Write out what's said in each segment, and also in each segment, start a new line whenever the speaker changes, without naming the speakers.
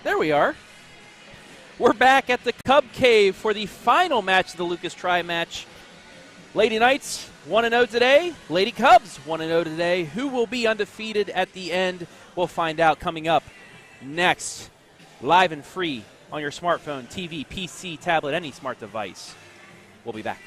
There we are. We're back at the Cub Cave for the final match of the Lucas Tri-Match. Lady Knights 1-0 today. Lady Cubs 1-0 today. Who will be undefeated at the end? We'll find out coming up next. Live and free on your smartphone, TV, PC, tablet, any smart device. We'll be back.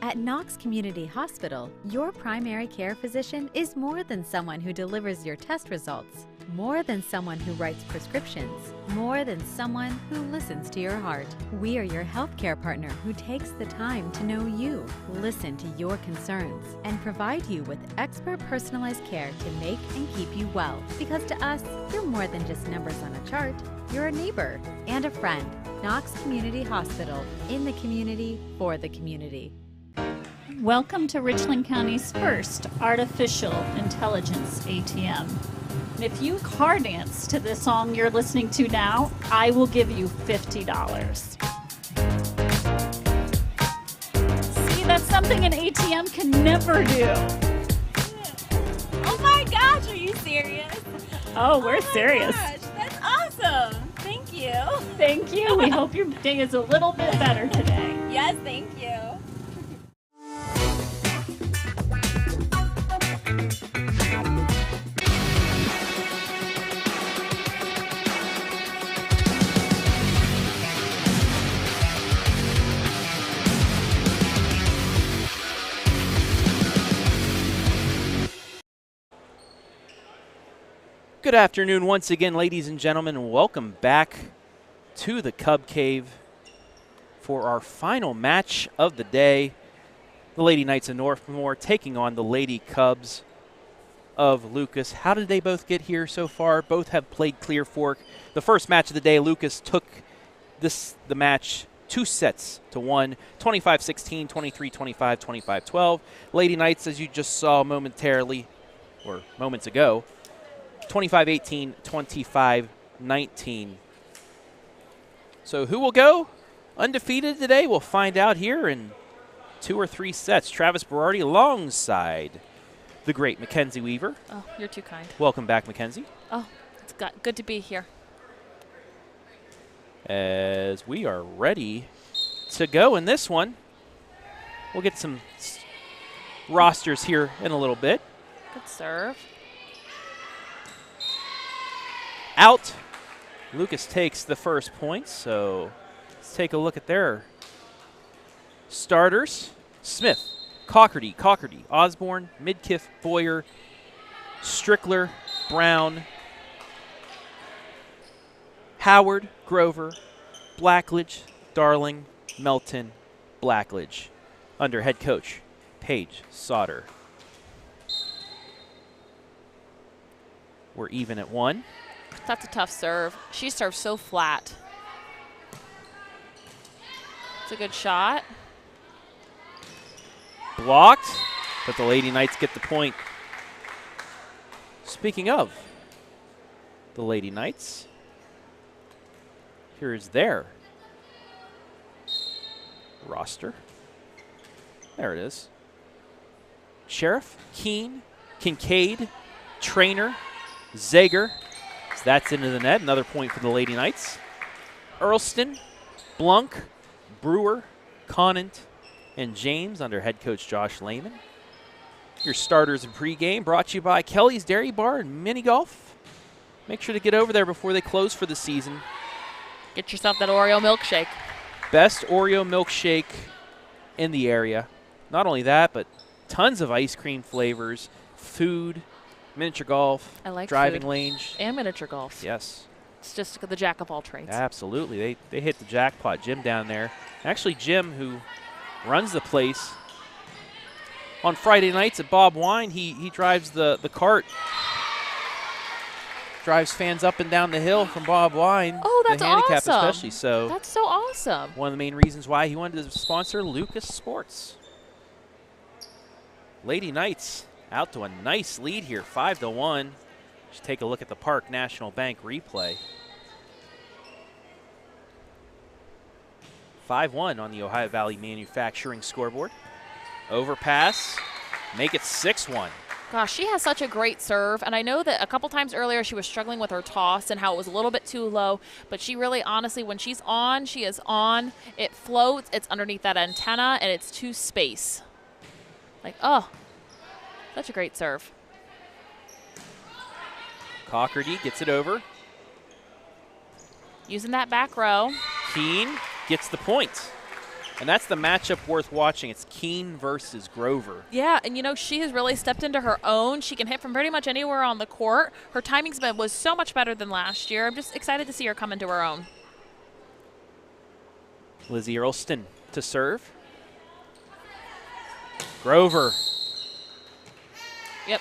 At Knox Community Hospital, your primary care physician is more than someone who delivers your test results, more than someone who writes prescriptions, more than someone who listens to your heart. We are your healthcare partner who takes the time to know you, listen to your concerns, and provide you with expert personalized care to make and keep you well. Because to us, you're more than just numbers on a chart. You're a neighbor and a friend. Knox Community Hospital, in the community, for the community.
Welcome to Richland County's first artificial intelligence ATM. And if you car dance to the song you're listening to now, I will give you $50. See, that's something an ATM can never do.
Oh my gosh, are you serious?
Oh, we're serious.
Gosh, that's awesome. Thank you.
Thank you. We hope your day is a little bit better today.
Yes, thank you.
Good afternoon once again, ladies and gentlemen, and welcome back to the Cub Cave for our final match of the day. The Lady Knights of Northmor taking on the Lady Cubs of Lucas. How did they both get here so far? Both have played Clear Fork. The first match of the day, Lucas took the match 2 sets to 1, 25-16, 23-25, 25-12. Lady Knights, as you just saw momentarily, or moments ago, 25-18, 25-19. So who will go undefeated today? We'll find out here in 2 or 3 sets. Travis Berardi alongside the great Mackenzie Weaver.
Oh, you're too kind.
Welcome back, Mackenzie.
Oh, it's good to be here.
As we are ready to go in this one. We'll get some rosters here in a little bit.
Good serve.
Out. Lucas takes the first point, so let's take a look at their starters. Smith, Cockerty, Osborne, Midkiff, Boyer, Strickler, Brown, Howard, Grover, Blackledge, Darling, Melton, Blackledge, under head coach Paige Sauter. We're even at 1.
That's a tough serve. She serves so flat. It's a good shot.
Blocked, but the Lady Knights get the point. Speaking of the Lady Knights, here's their roster. There it is. Sheriff, Keene, Kincaid, Trainer, Zager. So that's into the net. Another point for the Lady Knights. Earlston, Blunk, Brewer, Conant, and James under head coach Josh Lehman. Your starters in pregame brought to you by Kelly's Dairy Bar and Mini Golf. Make sure to get over there before they close for the season.
Get yourself that Oreo milkshake.
Best Oreo milkshake in the area. Not only that, but tons of ice cream flavors, food, miniature golf,
I like
driving
food.
range.
And miniature golf.
Yes.
It's just the jack of all trades.
Absolutely. They hit the jackpot. Jim down there. Actually, Jim, who runs the place, on Friday nights at Bob Wine, he drives the cart. Drives fans up and down the hill from Bob Wine.
Oh, that's
the handicap
awesome.
especially. So
That's so awesome.
one of the main reasons why he wanted to sponsor Lucas Sports. Lady Knights out to a nice lead here, 5-1. Just take a look at the Park National Bank replay. 5-1 on the Ohio Valley Manufacturing scoreboard. Overpass, make it 6-1.
Gosh, she has such a great serve, and I know that a couple times earlier she was struggling with her toss and how it was a little bit too low, but she really, honestly, when she's on, she is on. It floats, it's underneath that antenna, and it's to space. Like, oh, such a great serve.
Cockerty gets it over.
Using that back row.
Keene gets the point. And that's the matchup worth watching. It's Keene versus Grover.
Yeah, and you know, she has really stepped into her own. She can hit from pretty much anywhere on the court. Her timing was so much better than last year. I'm just excited to see her come into her own.
Lizzie Earlston to serve. Grover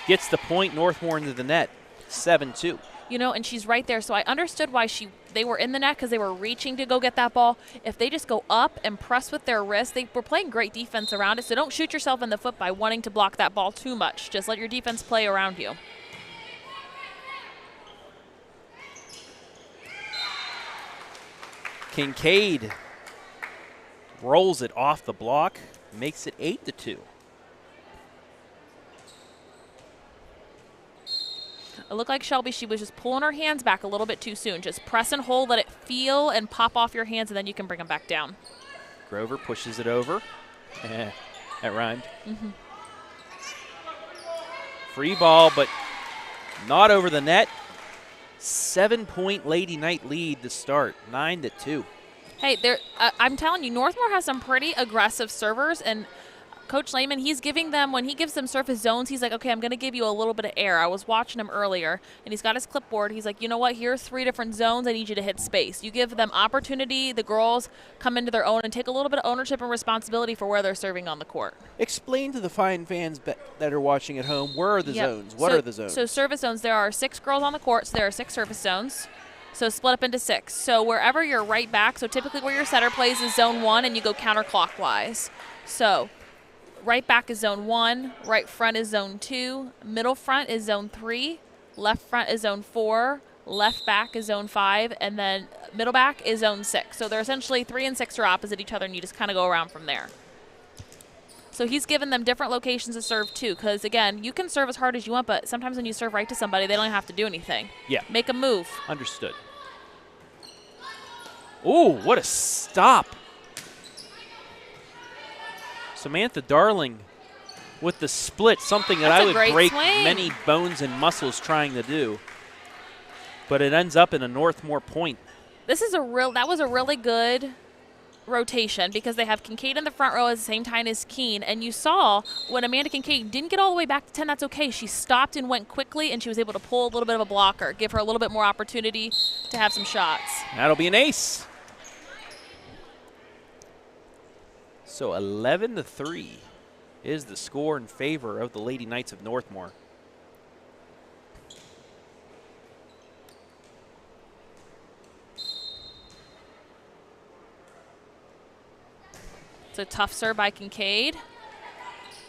gets the point. Northmor into the net. 7-2.
You know, and she's right there, so I understood why they were in the net because they were reaching to go get that ball. If they just go up and press with their wrist, they were playing great defense around it, so don't shoot yourself in the foot by wanting to block that ball too much. Just let your defense play around you.
Kincaid rolls it off the block, makes it 8-2.
It looked like Shelby, she was just pulling her hands back a little bit too soon. Just press and hold, let it feel and pop off your hands, and then you can bring them back down.
Grover pushes it over. That rhymed. Free ball, but not over the net. 7-point Lady Knight lead to start, 9-2.
Hey, I'm telling you, Northmor has some pretty aggressive servers, and Coach Lehman, he's giving them, when he gives them surface zones, he's like, okay, I'm going to give you a little bit of air. I was watching him earlier, and he's got his clipboard. He's like, you know what? Here's 3 different zones. I need you to hit space. You give them opportunity. The girls come into their own and take a little bit of ownership and responsibility for where they're serving on the court.
Explain to the fine fans that are watching at home, where are the zones? What are the zones?
So service zones, there are 6 girls on the court, so there are 6 service zones. So split up into 6. So wherever you're right back, so typically where your setter plays is zone 1 and you go counterclockwise. So right back is zone 1, right front is zone 2, middle front is zone 3, left front is zone 4, left back is zone 5, and then middle back is zone 6. So they're essentially 3 and 6 are opposite each other, and you just kind of go around from there. So he's given them different locations to serve too, because again, you can serve as hard as you want, but sometimes when you serve right to somebody, they don't have to do anything.
Yeah.
Make a move.
Understood. Ooh, what a stop. Samantha Darling with the split, something that I would break many bones and muscles trying to do. But it ends up in a Northmor point.
That was a really good rotation because they have Kincaid in the front row at the same time as Keene, and you saw when Amanda Kincaid didn't get all the way back to 10, that's okay. She stopped and went quickly, and she was able to pull a little bit of a blocker, give her a little bit more opportunity to have some shots.
That'll be an ace. So 11-3 is the score in favor of the Lady Knights of Northmor.
It's a tough serve by Kincaid.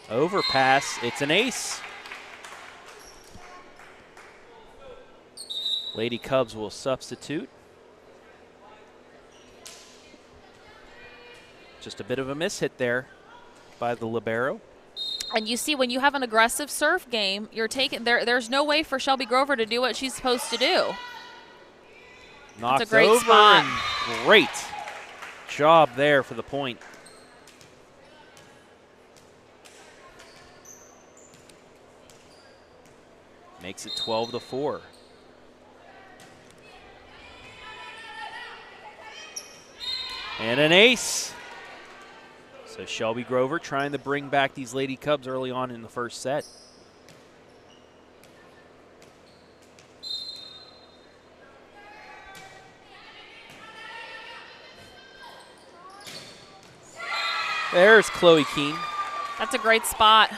Overpass, it's an ace. Lady Cubs will substitute. Just a bit of a miss hit there by the libero.
And you see when you have an aggressive serve game, you're taking there's no way for Shelby Grover to do what she's supposed to do.
Knocked
That's a great
over
spot.
And great job there for the point. Makes it 12-4. And an ace. So Shelby Grover trying to bring back these Lady Cubs early on in the first set. There's Chloe Keene.
That's a great spot.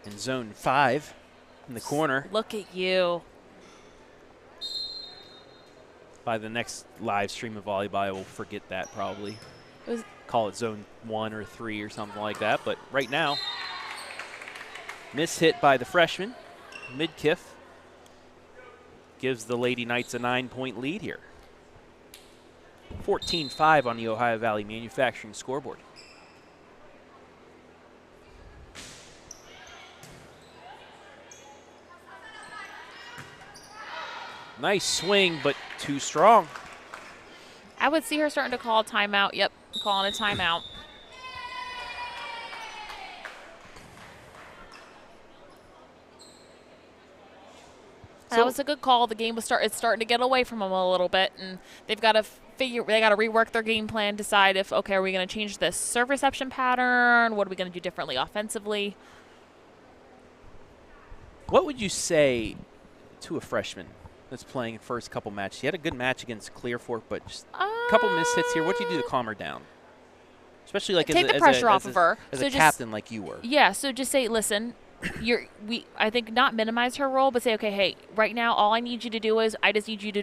In zone 5 in the corner.
Look at you.
By the next live stream of volleyball, I will forget that probably. Call it zone 1 or 3 or something like that. But right now, miss hit by the freshman. Midkiff gives the Lady Knights a 9-point lead here. 14-5 on the Ohio Valley Manufacturing scoreboard. Nice swing, but too strong.
I would see her starting to call a timeout. Yep, calling a timeout. That was a good call. The game was it's starting to get away from them a little bit, and they've got to rework their game plan, decide if, okay, are we going to change this serve reception pattern? What are we going to do differently offensively?
What would you say to a freshman that's playing first couple matches? She had a good match against Clearfork, but just a couple miss hits here. What do you do to calm her down? Especially like
take the pressure off of her.
As a captain like you were.
Yeah, so just say, listen, I think not minimize her role, but say, okay, hey, right now all I need you to do is I just need you to,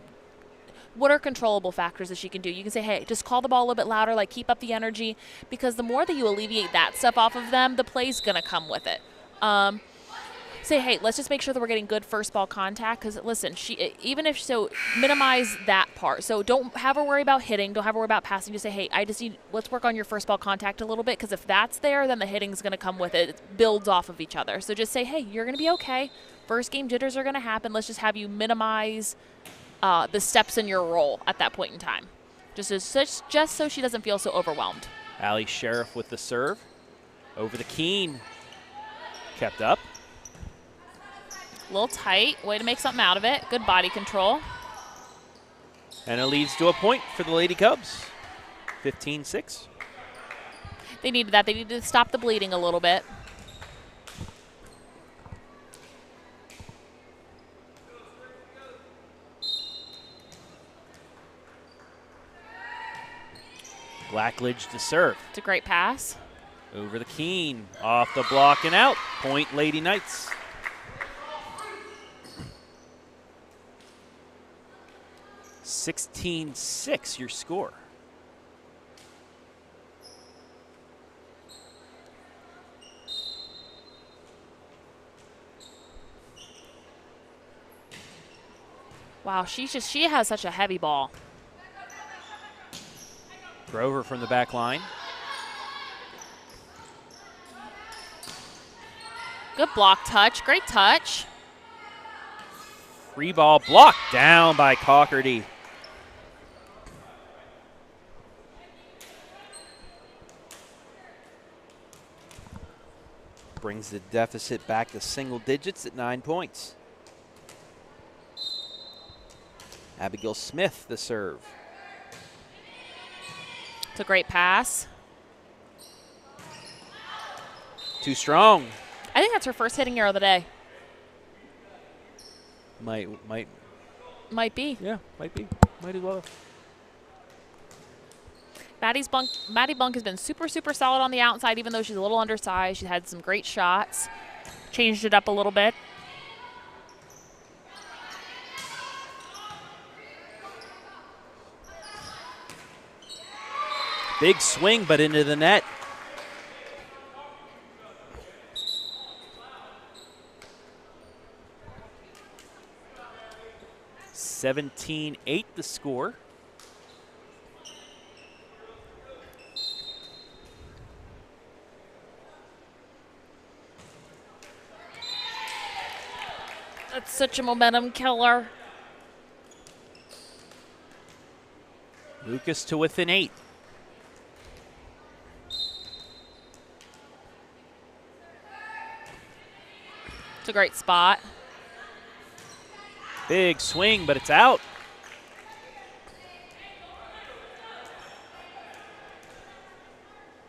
what are controllable factors that she can do? You can say, hey, just call the ball a little bit louder, like keep up the energy, because the more that you alleviate that stuff off of them, the play's going to come with it. Say, hey, let's just make sure that we're getting good first ball contact, because listen, minimize that part. So don't have her worry about hitting, don't have her worry about passing. Just say, hey, let's work on your first ball contact a little bit, because if that's there, then the hitting's going to come with it. It builds off of each other. So just say, hey, you're going to be okay. First game jitters are going to happen. Let's just have you minimize the steps in your role at that point in time, just so she doesn't feel so overwhelmed.
Allie Sheriff with the serve over the Keene, kept up.
A little tight. Way to make something out of it. Good body control.
And it leads to a point for the Lady Cubs. 15-6.
They needed that. They needed to stop the bleeding a little bit.
Blackledge to serve.
It's a great pass.
Over the Keen, off the block and out. Point Lady Knights. (16-6) your score.
Wow, she has such a heavy ball.
Grover from the back line.
Good block touch, great touch.
Free ball blocked down by Cockerty. Brings the deficit back to single digits at 9 points. Abigail Smith, the serve.
It's a great pass.
Too strong.
I think that's her first hitting error of the day.
Might
be.
Yeah, might be. Might as well.
Maddie Bunk has been super, super solid on the outside, even though she's a little undersized. She's had some great shots. Changed it up a little bit.
Big swing, but into the net. (17-8) the score.
That's such a momentum killer.
Lucas to within 8.
It's a great spot.
Big swing, but it's out.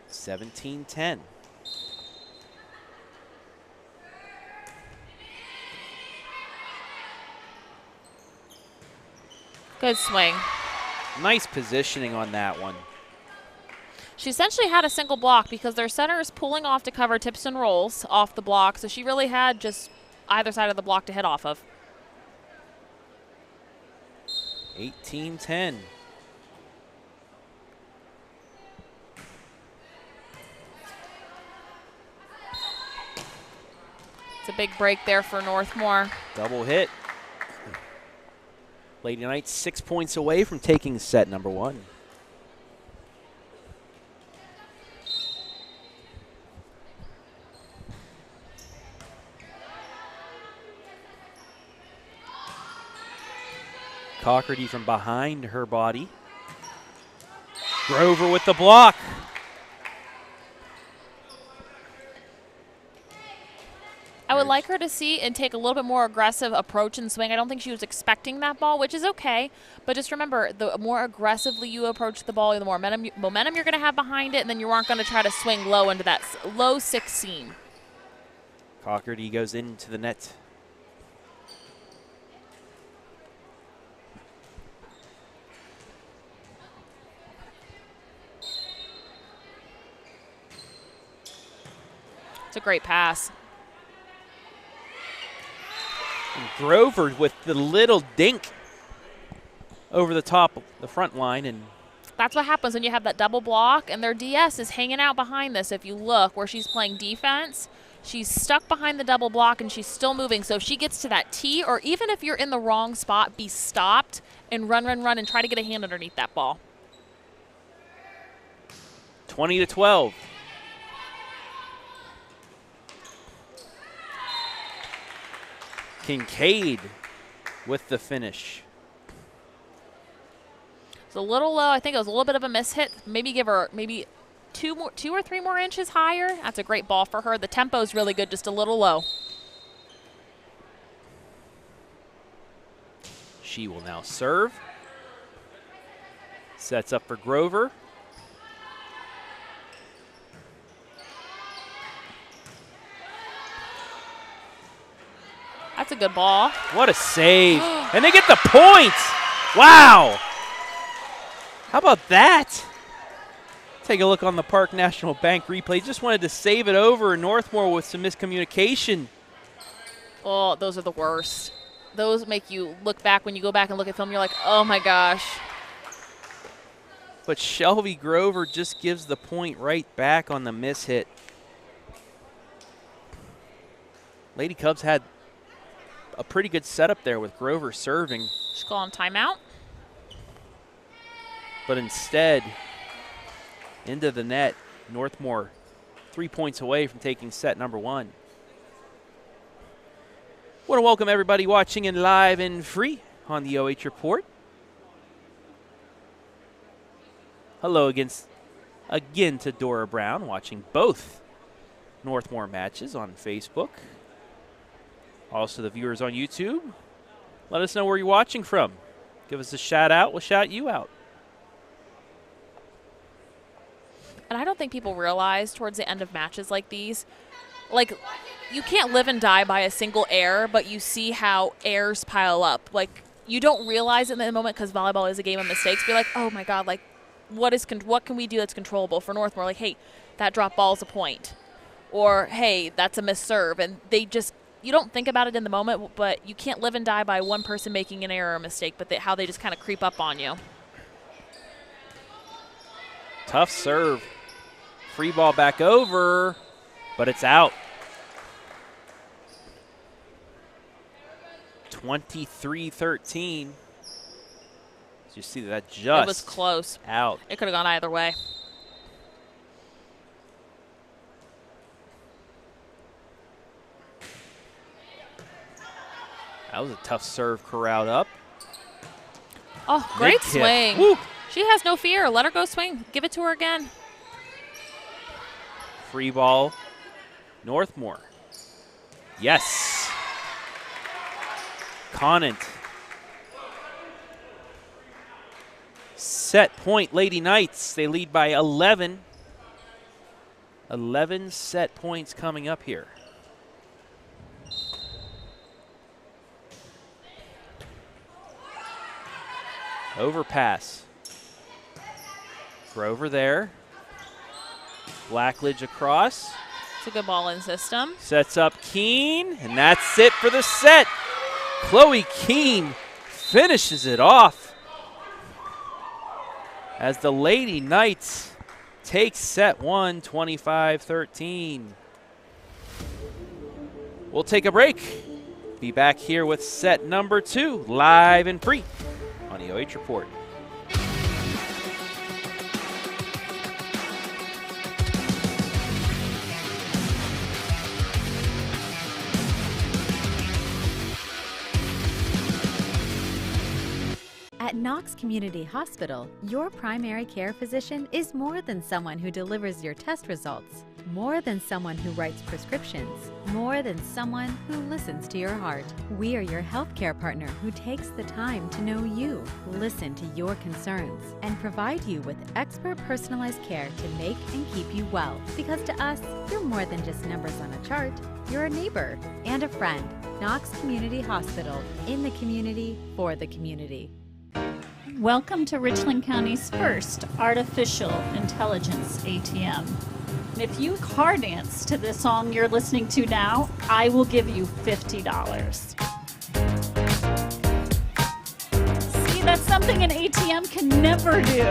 (17-10).
Good swing.
Nice positioning on that one.
She essentially had a single block because their center is pulling off to cover tips and rolls off the block, so she really had just either side of the block to hit off of.
18-10.
It's a big break there for Northmor.
Double hit. Lady Knights 6 points away from taking set number 1. Cockerty from behind her body. Grover with the block.
I would like her to see and take a little bit more aggressive approach and swing. I don't think she was expecting that ball, which is okay. But just remember, the more aggressively you approach the ball, the more momentum you're going to have behind it, and then you aren't going to try to swing low into that low 6 seam.
Cockerty goes into the net.
It's a great pass.
And Grover with the little dink over the top, the front line. And
that's what happens when you have that double block, and their DS is hanging out behind this. If you look where she's playing defense, she's stuck behind the double block, and she's still moving. So if she gets to that tee, or even if you're in the wrong spot, be stopped and run, and try to get a hand underneath that ball.
20-12. Kincaid with the finish.
It's a little low. I think it was a little bit of a miss hit. Maybe give her two or three more inches higher. That's a great ball for her. The tempo is really good, just a little low.
She will now serve. Sets up for Grover.
That's a good ball.
What a save. And they get the point. Wow. How about that? Take a look on the Park National Bank replay. Just wanted to save it over. Northmor with some miscommunication.
Oh, those are the worst. Those make you look back. When you go back and look at film, you're like, oh my gosh.
But Shelby Grover just gives the point right back on the miss hit. Lady Cubs had a pretty good setup there with Grover serving.
Just call on timeout.
But instead, into the net, Northmor 3 points away from taking set number 1. Want to welcome everybody watching in live and free on the OH Report. Hello again to Dora Brown, watching both Northmor matches on Facebook. Also the viewers on YouTube. Let us know where you're watching from. Give us a shout out, we'll shout you out.
And I don't think people realize towards the end of matches like these, like, you can't live and die by a single error, but you see how errors pile up. Like, you don't realize it in the moment because volleyball is a game of mistakes. Be like, oh my God, like, what can we do that's controllable for Northmor? Like, hey, that drop ball's a point. Or, hey, that's a missed serve. And they just, you don't think about it in the moment, but you can't live and die by one person making an error or a mistake, but how they just kind of creep up on you.
Tough serve. Free ball back over, but it's out. 23-13. You see that just
it was close.
Out.
It could have gone either way.
That was a tough serve, corralled up.
Oh, great swing.
Woo.
She has no fear. Let her go swing. Give it to her again.
Free ball, Northmor. Yes. Conant. Set point, Lady Knights. They lead by 11. 11 set points coming up here. Overpass. Grover there. Blackledge across.
It's a good ball in system.
Sets up Keene, and that's it for the set. Chloe Keene finishes it off as the Lady Knights take set 1, 25-13. We'll take a break. Be back here with set number 2, live and free on the OH Report.
At Knox Community Hospital, your primary care physician is more than someone who delivers your test results, more than someone who writes prescriptions, more than someone who listens to your heart. We are your healthcare partner who takes the time to know you, listen to your concerns, and provide you with expert personalized care to make and keep you well. Because to us, you're more than just numbers on a chart. You're a neighbor and a friend. Knox Community Hospital, in the community, for the community.
Welcome to Richland County's first artificial intelligence ATM. And if you car dance to this song you're listening to now, I will give you $50. See, that's something an ATM can never do.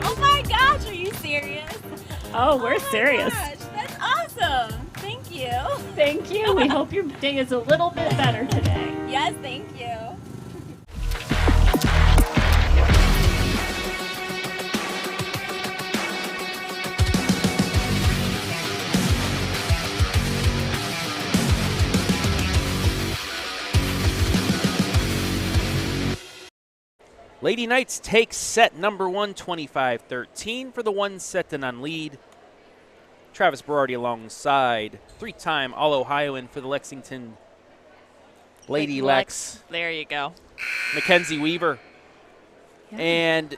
Oh my gosh, are you serious?
Oh, we're serious.
Gosh, that's awesome. Thank you.
Thank you. We hope your day is a little bit better today.
Yes, thank you.
Lady Knights take set number 1, 25-13 for the 1-set-to-none lead. Travis Berardi alongside 3-time All-Ohioan for the Lexington Lady Lex.
There you go.
Mackenzie Weaver.
Yeah.
And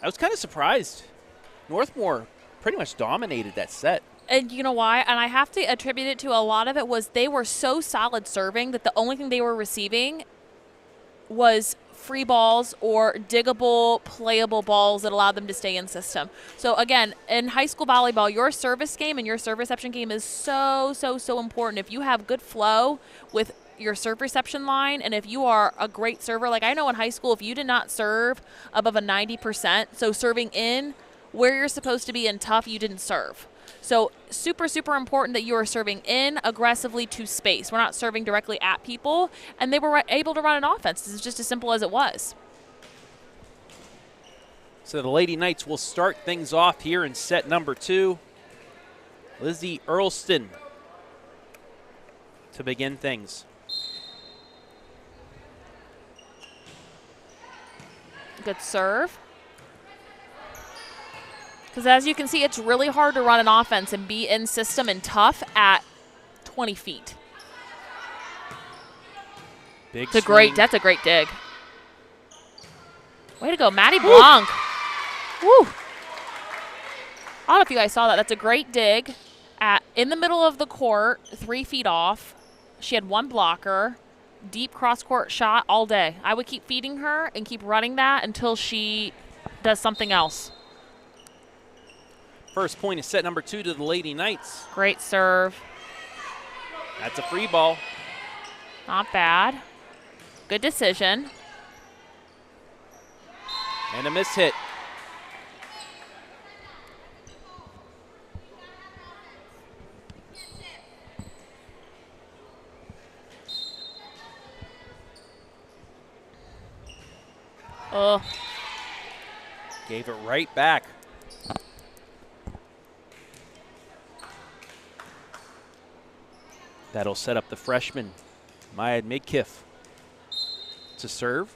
I was kind of surprised. Northmor pretty much dominated that set.
And you know why? And I have to attribute it to a lot of it was they were so solid serving that the only thing they were receiving was free balls or diggable, playable balls that allow them to stay in system. So again, in high school volleyball, your service game and your serve reception game is so important. If you have good flow with your serve reception line, and if you are a great server, like I know in high school, if you did not serve above a 90%, so serving in where you're supposed to be in tough, you didn't serve. So super important that you are serving in aggressively to space. We're not serving directly at people, and they were able to run an offense. This is just as simple as it was.
So the Lady Knights will start things off here in set number 2. Lizzie Earlston to begin things.
Good serve. Because as you can see, it's really hard to run an offense and be in system and tough at 20 feet.
Big
That's a great dig. Way to go, Maddie Blanc. Woo. I don't know if you guys saw that. That's a great dig in the middle of the court, 3 feet off. She had one blocker, deep cross-court shot all day. I would keep feeding her and keep running that until she does something else.
First point is set number 2 to the Lady Knights.
Great serve.
That's a free ball.
Not bad. Good decision.
And a miss hit.
Oh.
Gave it right back. That'll set up the freshman, Maya Midkiff, to serve.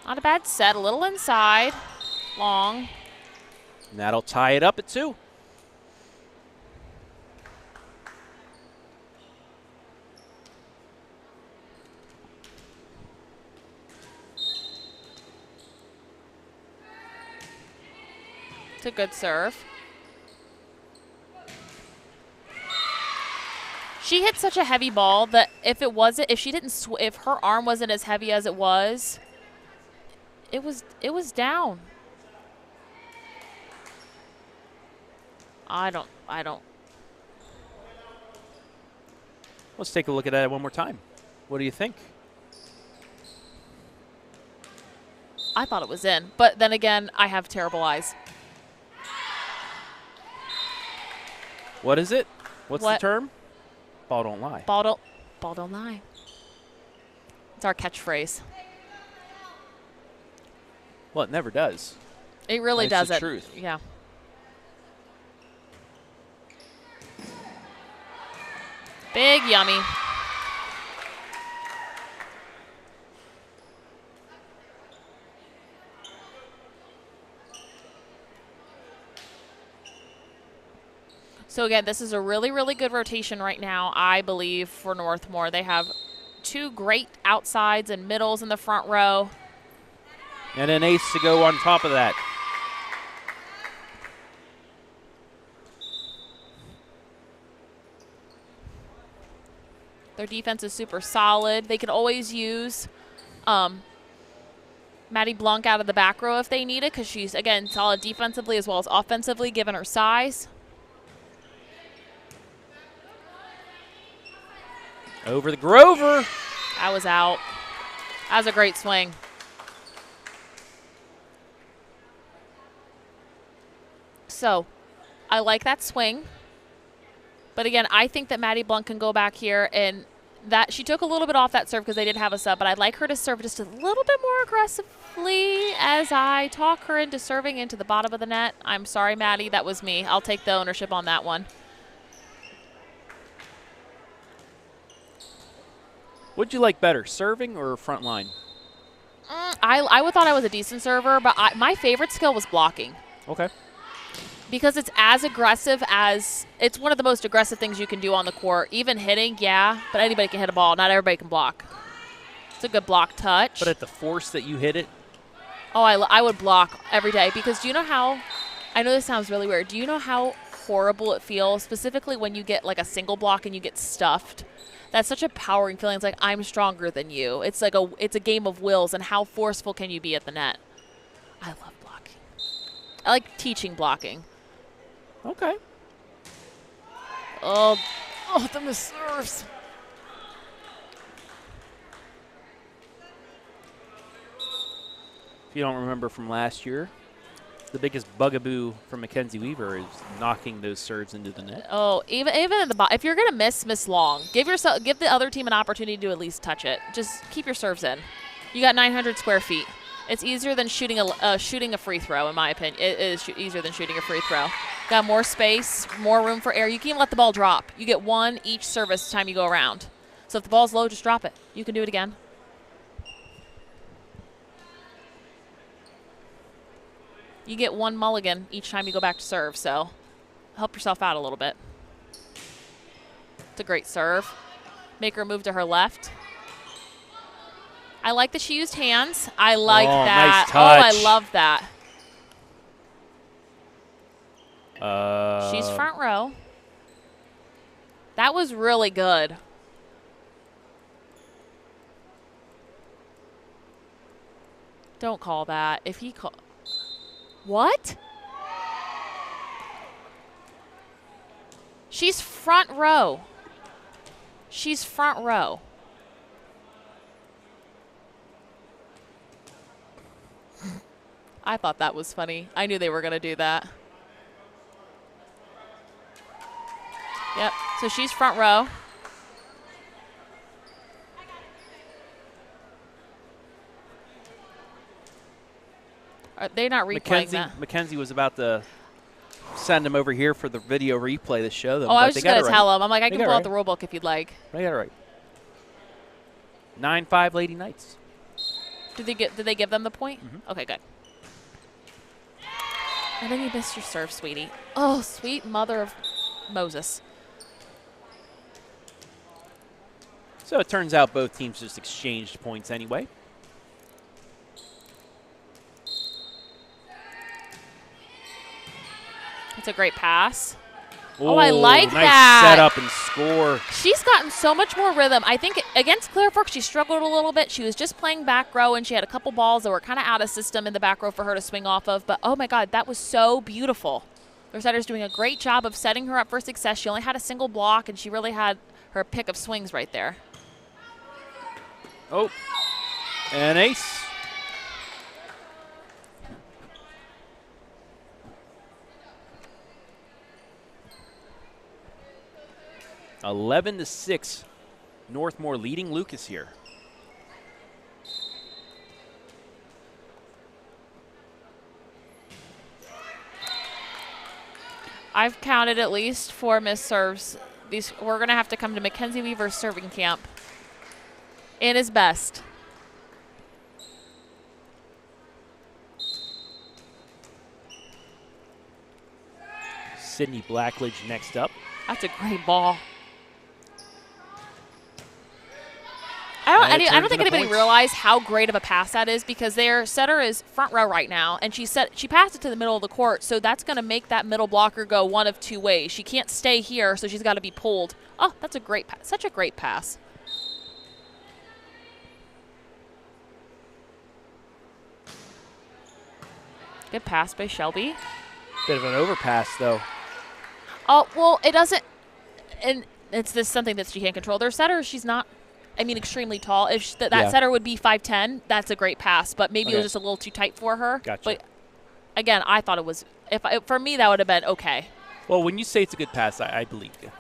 Not a bad set. A little inside. Long.
And that'll tie it up at 2.
It's a good serve. She hit such a heavy ball that if her arm wasn't as heavy as it was down. I don't.
Let's take a look at that one more time. What do you think?
I thought it was in, but then again, I have terrible eyes.
What is it? What's
What?
the term? Ball don't lie.
Ball don't lie. It's our catchphrase.
Well, it never does.
It really
That's the
doesn't.
truth.
Yeah. Big yummy. So again, this is a really good rotation right now, I believe, for Northmor. They have 2 great outsides and middles in the front row.
And an ace to go on top of that.
Their defense is super solid. They can always use Maddie Blanc out of the back row if they need it, because she's, again, solid defensively as well as offensively, given her size.
Over the Grover.
That was out. That was a great swing. So, I like that swing. But again, I think that Maddie Blanc can go back here, and that she took a little bit off that serve because they did have a sub, but I'd like her to serve just a little bit more aggressively as I talk her into serving into the bottom of the net. I'm sorry, Maddie, that was me. I'll take the ownership on that one.
What'd you like better, serving or front line?
I would thought I was a decent server, but my favorite skill was blocking.
Okay.
Because it's as aggressive as – it's one of the most aggressive things you can do on the court. Even hitting, yeah, but anybody can hit a ball. Not everybody can block. It's a good block touch.
But at the force that you hit it?
Oh, I would block every day, because do you know how – I know this sounds really weird. Do you know how horrible it feels, specifically when you get like a single block and you get stuffed? That's such a powering feeling. It's like, I'm stronger than you. It's like it's a game of wills, and how forceful can you be at the net? I love blocking. I like teaching blocking.
Okay.
Oh, the misserves.
If you don't remember from last year, the biggest bugaboo from Mackenzie Weaver is knocking those serves into the net.
Oh, even in the if you're gonna miss long. Give the other team an opportunity to at least touch it. Just keep your serves in. You got 900 square feet. It's easier than shooting a free throw, in my opinion. It is easier than shooting a free throw. Got more space, more room for air. You can even let the ball drop. You get one each service time you go around. So if the ball's low, just drop it. You can do it again. You get one mulligan each time you go back to serve, so help yourself out a little bit. It's a great serve. Make her move to her left. I like that she used hands. I like that.
Nice touch.
Oh, I love that. She's front row. That was really good. Don't call that. If he call... What? She's front row. She's front row. I thought that was funny. I knew they were going to do that. Yep. So she's front row. Are they not replaying that?
Mackenzie was about to send him over here for the video replay to show them.
Oh, I was just going to tell him. I'm like, I can pull out the rule book if you'd like.
They got it right. 9-5 Lady Knights.
Did they give them the point?
Mm-hmm.
Okay, good. And then you missed your serve, sweetie. Oh, sweet mother of Moses.
So it turns out both teams just exchanged points anyway.
It's a great pass.
Ooh,
oh, I like
nice
that.
Nice setup and score.
She's gotten so much more rhythm. I think against Clear Fork, she struggled a little bit. She was just playing back row, and she had a couple balls that were kind of out of system in the back row for her to swing off of. But, oh, my God, that was so beautiful. Their setter's doing a great job of setting her up for success. She only had a single block, and she really had her pick of swings right there.
Oh, an ace. (11-6), Northmor leading Lucas here.
I've counted at least 4 missed serves. We're going to have to come to Mackenzie Weaver's serving camp in his best.
Sydney Blackledge next up.
That's a great ball. I don't think anybody realized how great of a pass that is, because their setter is front row right now, and she passed it to the middle of the court, so that's going to make that middle blocker go one of 2 ways. She can't stay here, so she's got to be pulled. Oh, that's a great pass. Such a great pass. Good pass by Shelby.
Bit of an overpass, though.
Oh, well, it doesn't, and it's something that she can't control. Their setter, she's not, extremely tall. If that setter would be 5'10", that's a great pass, but maybe it was just a little too tight for her.
Gotcha.
But, again, I thought it was, for me, that would have been okay.
Well, when you say it's a good pass, I believe you.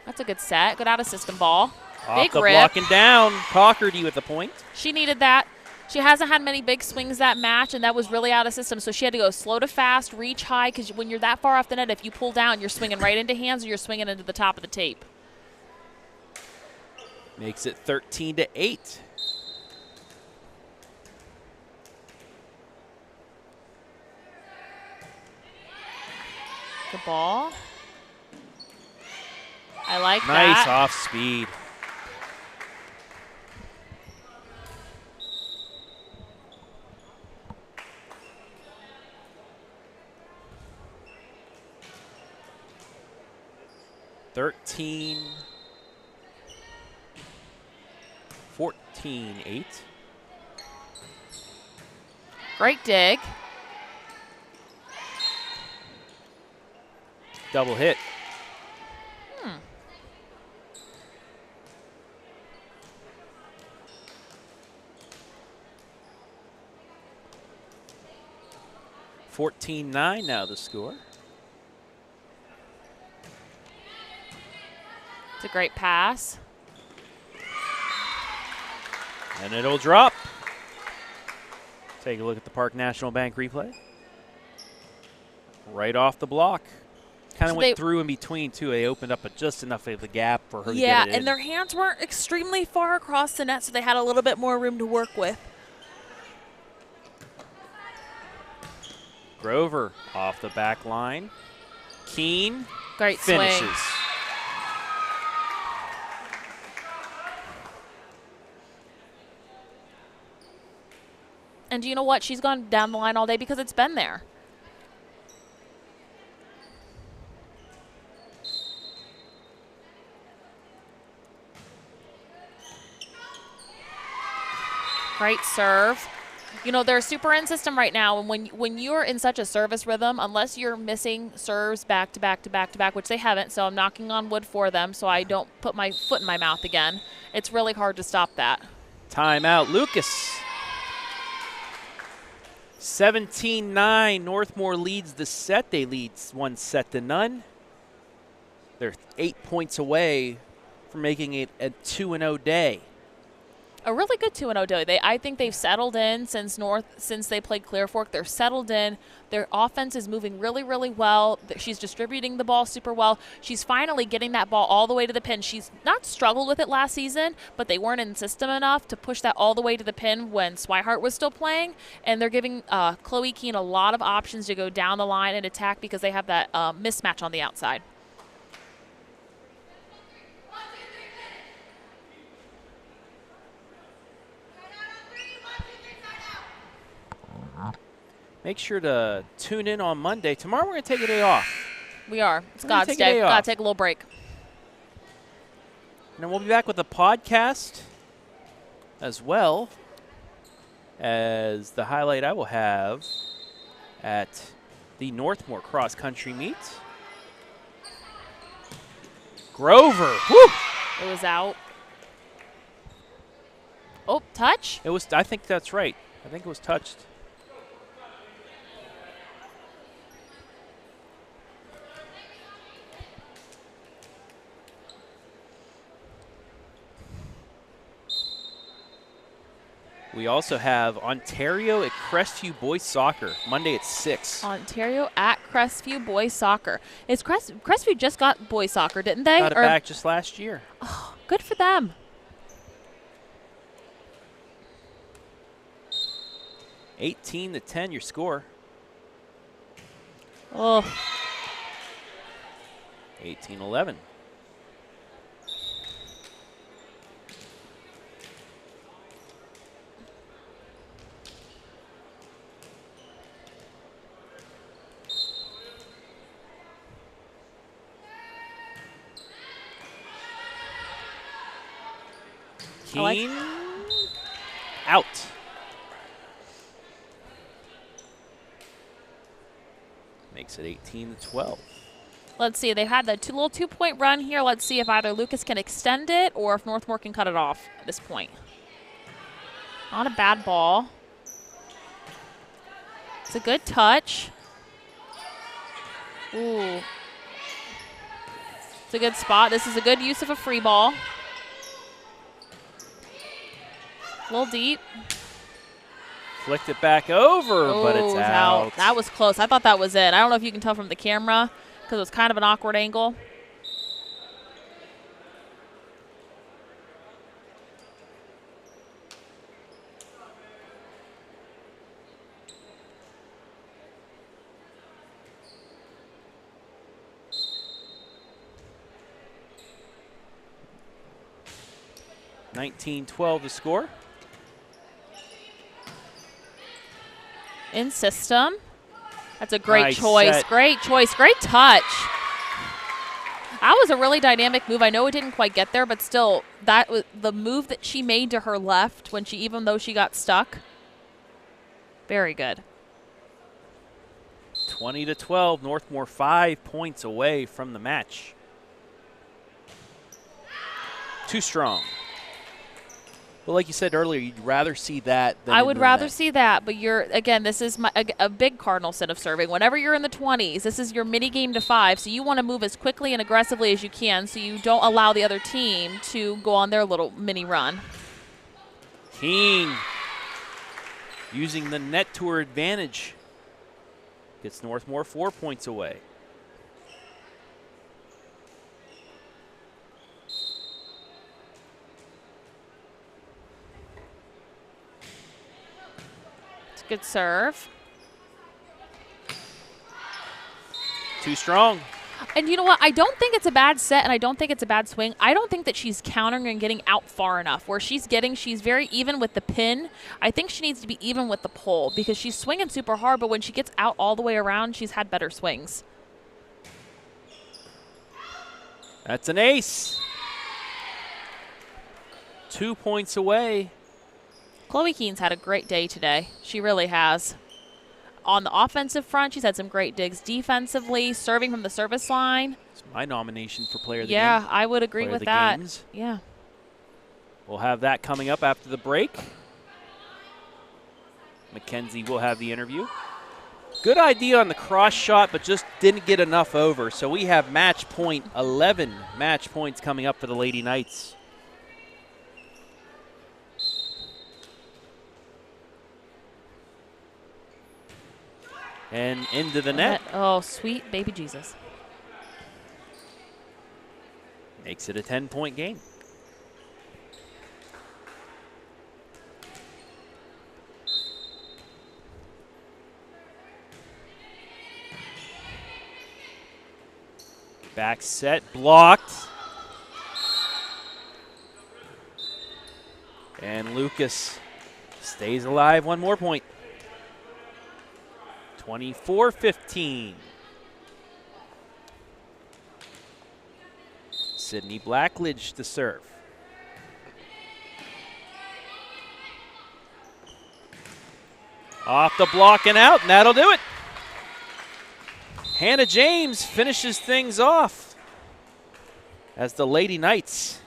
That's a good set. Good out-of-system ball.
Off
Big
the
rip.
blocking down. Cockerty with the point.
She needed that. She hasn't had many big swings that match, and that was really out of system. So she had to go slow to fast, reach high, because when you're that far off the net, if you pull down, you're swinging right into hands or you're swinging into the top of the tape.
Makes it 13-8.
Good ball. I like
Nice
that.
off speed. 14-8.
Great dig.
Double hit.
Hmm.
$14-9 now the score.
It's a great pass.
And it'll drop. Take a look at the Park National Bank replay. Right off the block. Kind of went through in between, too. They opened up just enough of the gap for her to get it in.
Yeah, and their hands weren't extremely far across the net, so they had a little bit more room to work with.
Grover off the back line. Keene
Great
finishes.
swing. And you know what? She's gone down the line all day because it's been there. Great serve. You know, they're a super in system right now, and when you're in such a service rhythm, unless you're missing serves back to back to back to back, which they haven't, so I'm knocking on wood for them so I don't put my foot in my mouth again, it's really hard to stop that.
Timeout, Lucas. 17-9, Northmor leads the set. They lead 1-0. They're 8 points away from making it a 2-0 day.
A really good 2-0 day. I think they've settled in since they played Clear Fork. They're settled in. Their offense is moving really, really well. She's distributing the ball super well. She's finally getting that ball all the way to the pin. She's not struggled with it last season, but they weren't in system enough to push that all the way to the pin when Swihart was still playing. And they're giving Chloe Keene a lot of options to go down the line and attack because they have that mismatch on the outside.
Make sure to tune in on Monday. Tomorrow we're going to take a day off.
We are. It's God's day. Got to take a little break.
And then we'll be back with a podcast as well as the highlight I will have at the Northmor Cross Country Meet. Grover. Woo!
It was out. Oh, touch?
It was. I think that's right. I think it was touched. We also have Ontario at Crestview Boys Soccer, Monday at 6.
Ontario at Crestview Boys Soccer. Crestview just got boys soccer, didn't they?
Got it back just last year.
Oh, good for them.
18-10 your score.
Oh.
18-11. Keene out. Makes it 18-12.
Let's see. They had the little 2-point run here. Let's see if either Lucas can extend it or if Northmor can cut it off at this point. Not a bad ball. It's a good touch. Ooh. It's a good spot. This is a good use of a free ball. A little deep.
Flicked it back over, but it's out.
That was close. I thought that was it. I don't know if you can tell from the camera because it was kind of an awkward angle.
$19-12 the score.
In system. That's a great
Nice
choice.
set.
Great choice. Great touch. That was a really dynamic move. I know it didn't quite get there, but still, that was the move that she made to her left when even though she got stuck. Very good.
20-12, Northmor 5 points away from the match. Too strong. Well, like you said earlier, you'd rather see that than
I would rather see that, but again, this is a big cardinal sin of serving. Whenever you're in the 20s, this is your mini game to 5, so you want to move as quickly and aggressively as you can so you don't allow the other team to go on their little mini run.
Keen using the net to her advantage. Gets Northmor 4 points away.
It's a good serve.
Too strong.
And you know what? I don't think it's a bad set, and I don't think it's a bad swing. I don't think that she's countering and getting out far enough. Where she's very even with the pin. I think she needs to be even with the pole because she's swinging super hard, but when she gets out all the way around, she's had better swings.
That's an ace. 2 points away.
Chloe Keen's had a great day today. She really has. On the offensive front, she's had some great digs defensively, serving from the service line.
It's my nomination for player of the game.
Yeah, I would agree with that.
Games.
Yeah.
We'll have that coming up after the break. Mackenzie will have the interview. Good idea on the cross shot, but just didn't get enough over. So we have match point 11 match points coming up for the Lady Knights. And into the net.
Oh, sweet baby Jesus.
Makes it a 10-point game. Back set, blocked. And Lucas stays alive, 1 more point. 24-15. Sydney Blackledge to serve. Off the block and out, and that'll do it. Hannah James finishes things off as the Lady Knights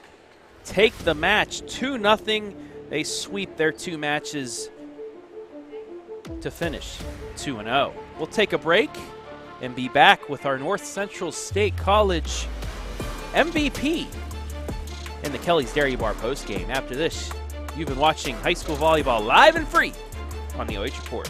take the match 2-0. They sweep their 2 matches to finish 2-0. We'll take a break and be back with our North Central State College MVP in the Kelly's Dairy Bar postgame. After this, you've been watching high school volleyball live and free on the OH Report.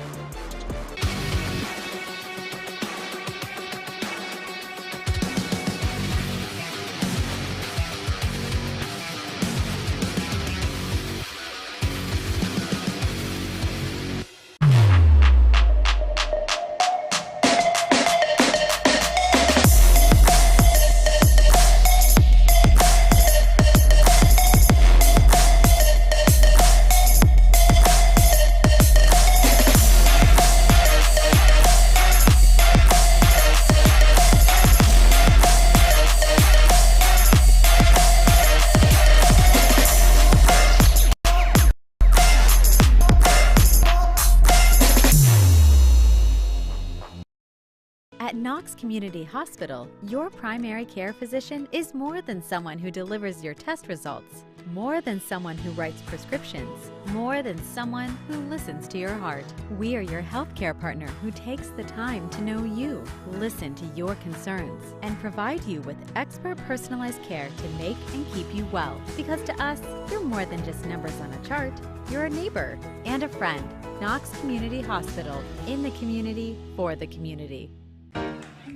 At Knox Community Hospital, your primary care physician is more than someone who delivers your test results, more than someone who writes prescriptions, more than someone who listens to your heart. We are your healthcare partner who takes the time to know you, listen to your concerns, and provide you with expert personalized care to make and keep you well. Because to us, you're more than just numbers on a chart. You're a neighbor and a friend. Knox Community Hospital, in the community, for the community.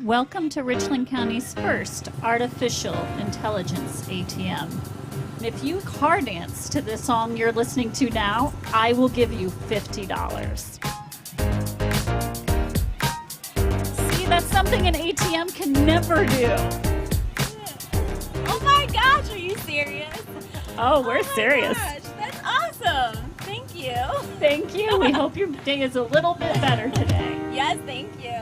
Welcome to Richland County's first artificial intelligence ATM. And if you car dance to this song you're listening to now, I will give you $50. See, that's something an ATM can never do.
Oh my gosh, are you serious?
Oh, we're serious.
Gosh, that's awesome. Thank you.
Thank you. We hope your day is a little bit better today.
Yes, thank you.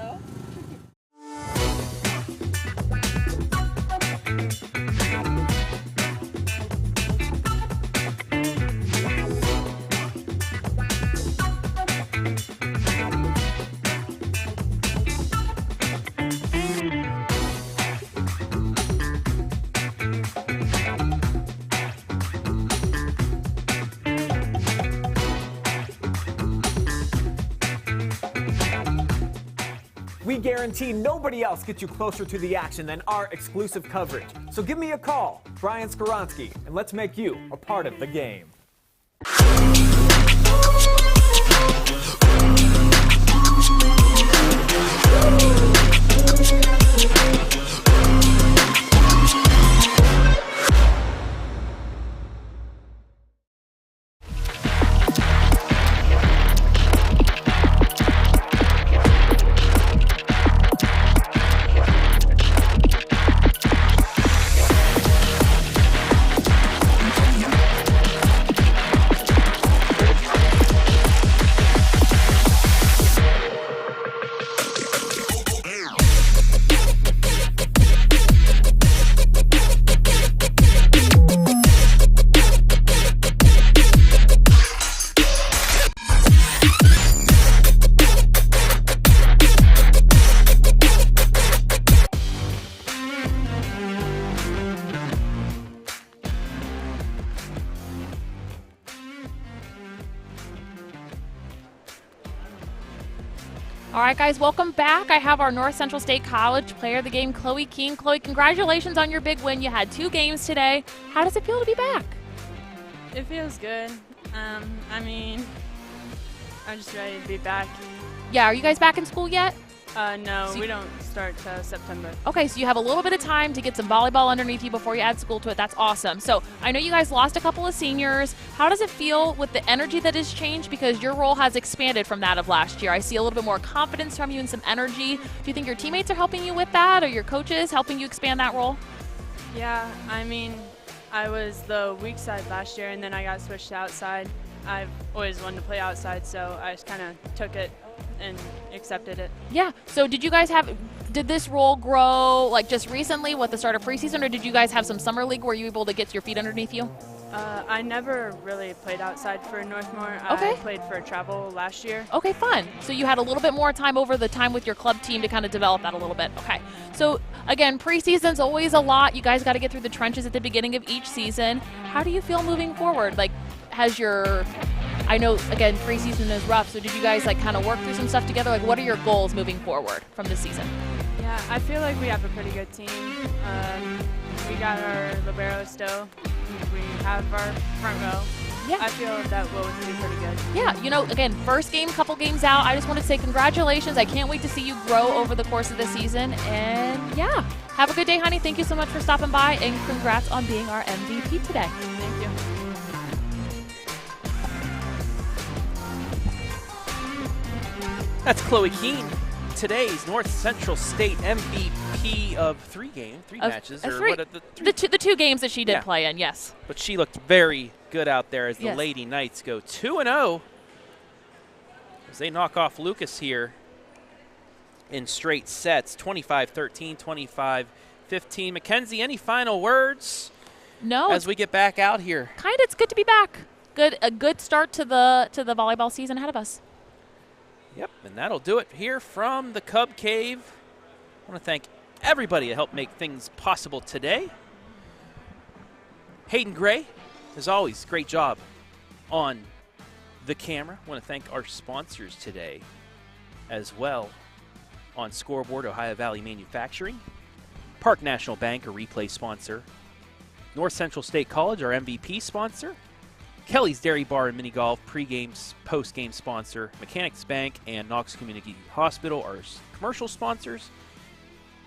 We guarantee nobody else gets you closer to the action than our exclusive coverage. So give me a call, Brian Skoronsky, and let's make you a part of the game.
All right, guys, welcome back. I have our North Central State College player of the game, Chloe Keene. Chloe, congratulations on your big win. You had 2 games today. How does it feel to be back?
It feels good. I mean, I'm just ready to be back.
Yeah, are you guys back in school yet?
No, we don't start till September.
Okay, so you have a little bit of time to get some volleyball underneath you before you add school to it. That's awesome. So I know you guys lost a couple of seniors. How does it feel with the energy that has changed? Because your role has expanded from that of last year. I see a little bit more confidence from you and some energy. Do you think your teammates are helping you with that, or your coaches helping you expand that role?
Yeah, I mean, I was the weak side last year, and then I got switched to outside. I've always wanted to play outside, so I just kind of took it and accepted it.
Yeah. So did this role grow like just recently with the start of preseason, or did you guys have some summer league where you were able to get your feet underneath you?
I never really played outside for Northmor.
Okay.
I played for travel last year.
Okay, fun. So you had a little bit more time over the time with your club team to kind of develop that a little bit. Okay. So again, preseason's always a lot. You guys got to get through the trenches at the beginning of each season. How do you feel moving forward? Like, I know, again, preseason is rough, so did you guys like kind of work through some stuff together? Like, what are your goals moving forward from this season?
Yeah, I feel like we have a pretty good team. We got our libero still. We have our front row.
Yeah.
I feel that we'll do pretty good.
Yeah, again, first game, couple games out. I just want to say congratulations. I can't wait to see you grow over the course of the season. And yeah, have a good day, honey. Thank you so much for stopping by, and congrats on being our MVP today.
Thank you.
That's Chloe Keene, today's North Central State MVP of 3 matches.
The 2 games that she did play in, yes.
But she looked very good out there as the
Yes.
Lady Knights go 2-0 as they knock off Lucas here in straight sets, 25-13, 25-15. Mackenzie, any final words?
No.
As we get back out here.
It's good to be back. A good start to the volleyball season ahead of us.
Yep, and that'll do it here from the Cub Cave. I want to thank everybody that helped make things possible today. Hayden Gray, as always, great job on the camera. I want to thank our sponsors today as well. On scoreboard, Ohio Valley Manufacturing, Park National Bank, a replay sponsor, North Central State College, our MVP sponsor, Kelly's Dairy Bar and Mini Golf, pre-game, post-game sponsor, Mechanics Bank, and Knox Community Hospital are commercial sponsors.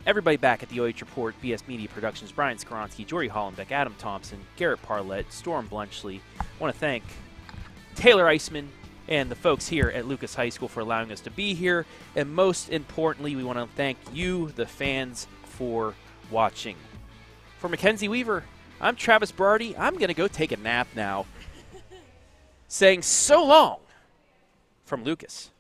Everybody back at the OH Report, BS Media Productions, Brian Skoronsky, Jory Hollenbeck, Adam Thompson, Garrett Parlett, Storm Blunchley. I want to thank Taylor Eisman and the folks here at Lucas High School for allowing us to be here. And most importantly, we want to thank you, the fans, for watching. For Mackenzie Weaver, I'm Travis Berardi. I'm going to go take a nap now. Saying so long from Lucas.